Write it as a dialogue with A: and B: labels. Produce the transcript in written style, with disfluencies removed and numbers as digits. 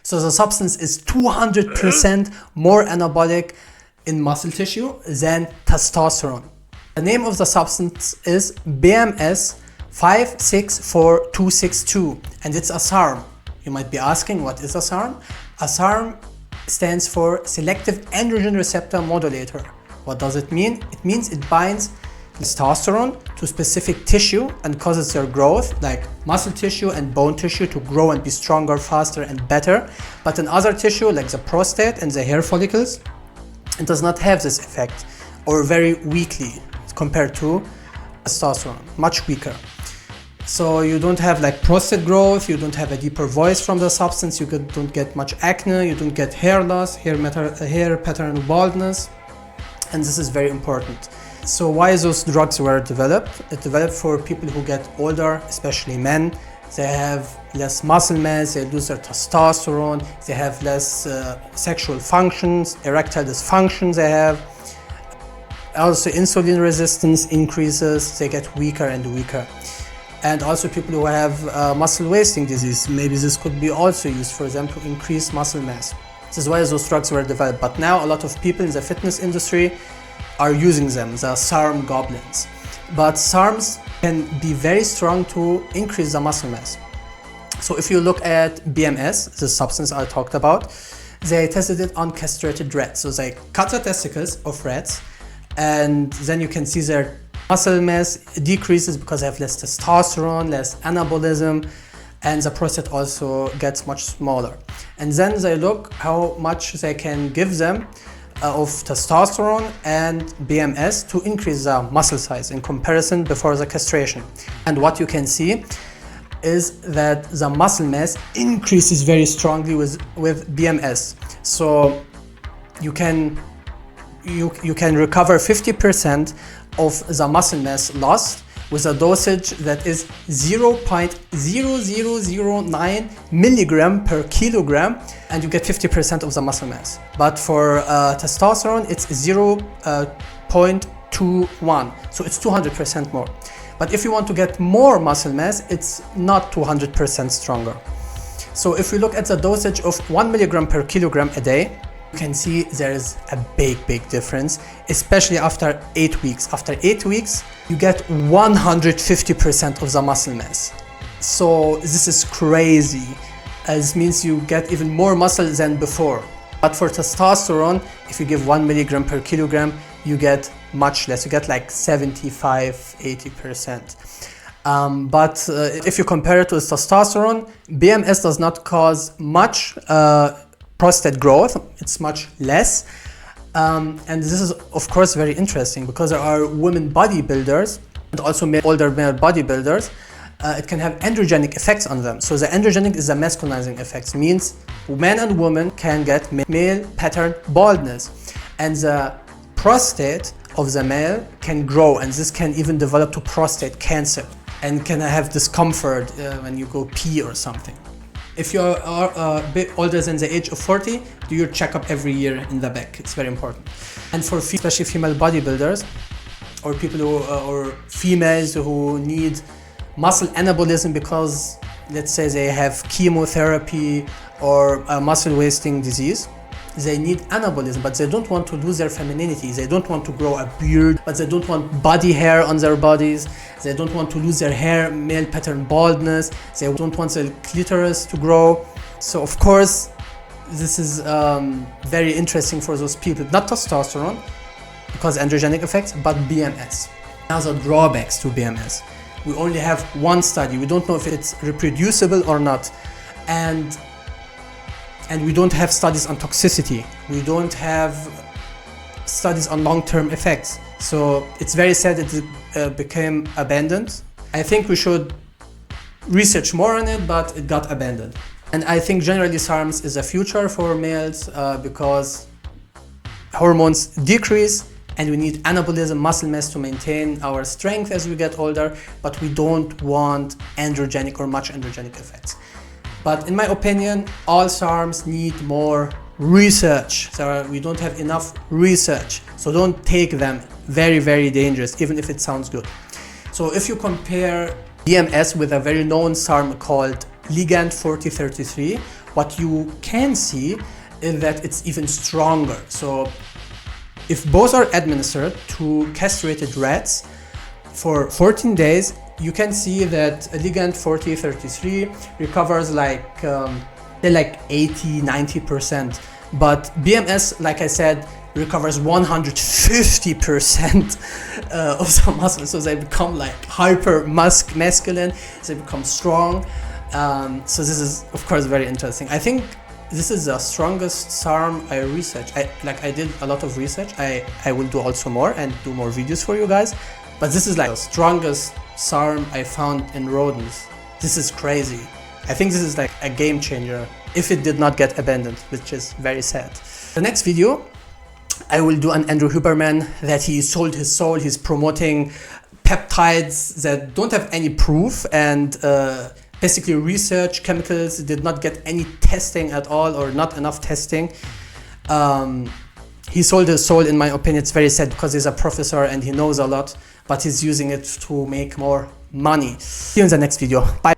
A: So the substance is 200% more anabolic in muscle tissue than testosterone. The name of the substance is BMS-564929, and it's a SARM. You might be asking, what is a SARM? A SARM stands for Selective Androgen Receptor Modulator. What does it mean? It means it binds testosterone to specific tissue and causes their growth, like muscle tissue and bone tissue, to grow and be stronger, faster and better. But in other tissue, like the prostate and the hair follicles, it does not have this effect, or very weakly compared to testosterone, much weaker. So you don't have like prostate growth, you don't have a deeper voice from the substance, you don't get much acne, you don't get hair loss, hair pattern baldness, and this is very important. So why those drugs were developed? It developed for people who get older, especially men. They have less muscle mass, they lose their testosterone, they have less sexual functions, erectile dysfunction they have. Also insulin resistance increases, they get weaker and weaker. And also people who have muscle wasting disease, maybe this could be also used for them to increase muscle mass. This is why those drugs were developed. But now a lot of people in the fitness industry are using them, the SARM goblins. But SARMs can be very strong to increase the muscle mass. So if you look at BMS, the substance I talked about, they tested it on castrated rats. So they cut the testicles of rats, and then you can see their muscle mass decreases because they have less testosterone, less anabolism, and the prostate also gets much smaller. And then they look how much they can give them of testosterone and BMS to increase the muscle size in comparison before the castration. And what you can see is that the muscle mass increases very strongly with BMS. So you can recover 50% of the muscle mass lost with a dosage that is 0.0009 milligram per kilogram, and you get 50% of the muscle mass. But for testosterone, it's 0.21, so it's 200% more. But if you want to get more muscle mass, it's not 200% stronger. So if we look at the dosage of 1 milligram per kilogram a day, you can see there is a big difference, especially after 8 weeks. After 8 weeks, you get 150% of the muscle mass. So this is crazy. This means you get even more muscle than before. But for testosterone, if you give 1 milligram per kilogram, you get much less. You get like 75–80%. But if you compare it with testosterone, BMS does not cause much prostate growth, it's much less. And this is of course very interesting because there are women bodybuilders and also older male bodybuilders. It can have androgenic effects on them. So the androgenic is the masculinizing effects, means men and women can get male pattern baldness, and the prostate of the male can grow, and this can even develop to prostate cancer and can have discomfort when you go pee or something. If you are a bit older than the age of 40, do your checkup every year in the back. It's very important. And for especially female bodybuilders or people who or females who need muscle anabolism because, let's say, they have chemotherapy or a muscle wasting disease, they need anabolism, but they don't want to lose their femininity. They don't want to grow a beard, but they don't want body hair on their bodies. They don't want to lose their hair, male pattern baldness. They don't want their clitoris to grow. So of course, this is very interesting for those people. Not testosterone, because androgenic effects, but BMS. Now the drawbacks to BMS. We only have one study. We don't know if it's reproducible or not. And we don't have studies on toxicity. We don't have studies on long-term effects. So it's very sad it became abandoned. I think we should research more on it, but it got abandoned. And I think generally SARMs is a future for males because hormones decrease and we need anabolism, muscle mass to maintain our strength as we get older, but we don't want androgenic or much androgenic effects. But in my opinion, all SARMs need more research. So we don't have enough research. So don't take them. Very, very dangerous, even if it sounds good. So if you compare BMS with a very known SARM called ligand 4033 what you can see is that it's even stronger. So if both are administered to castrated rats for 14 days, you can see that ligand 4033 recovers like 80-90%, but BMS, like I said, recovers 150% of the muscle. So they become like hyper masculine, they become strong. So this is of course very interesting. I think this is the strongest SARM I researched. I did a lot of research. I will do also more and do more videos for you guys. But this is like the strongest SARM I found in rodents. This is crazy. I think this is like a game changer if it did not get abandoned, which is very sad. The next video, I will do an Andrew Huberman that he sold his soul. He's promoting peptides that don't have any proof and basically research chemicals did not get any testing at all or not enough testing. He sold his soul. In my opinion, it's very sad because he's a professor and he knows a lot, but he's using it to make more money. See you in the next video. Bye.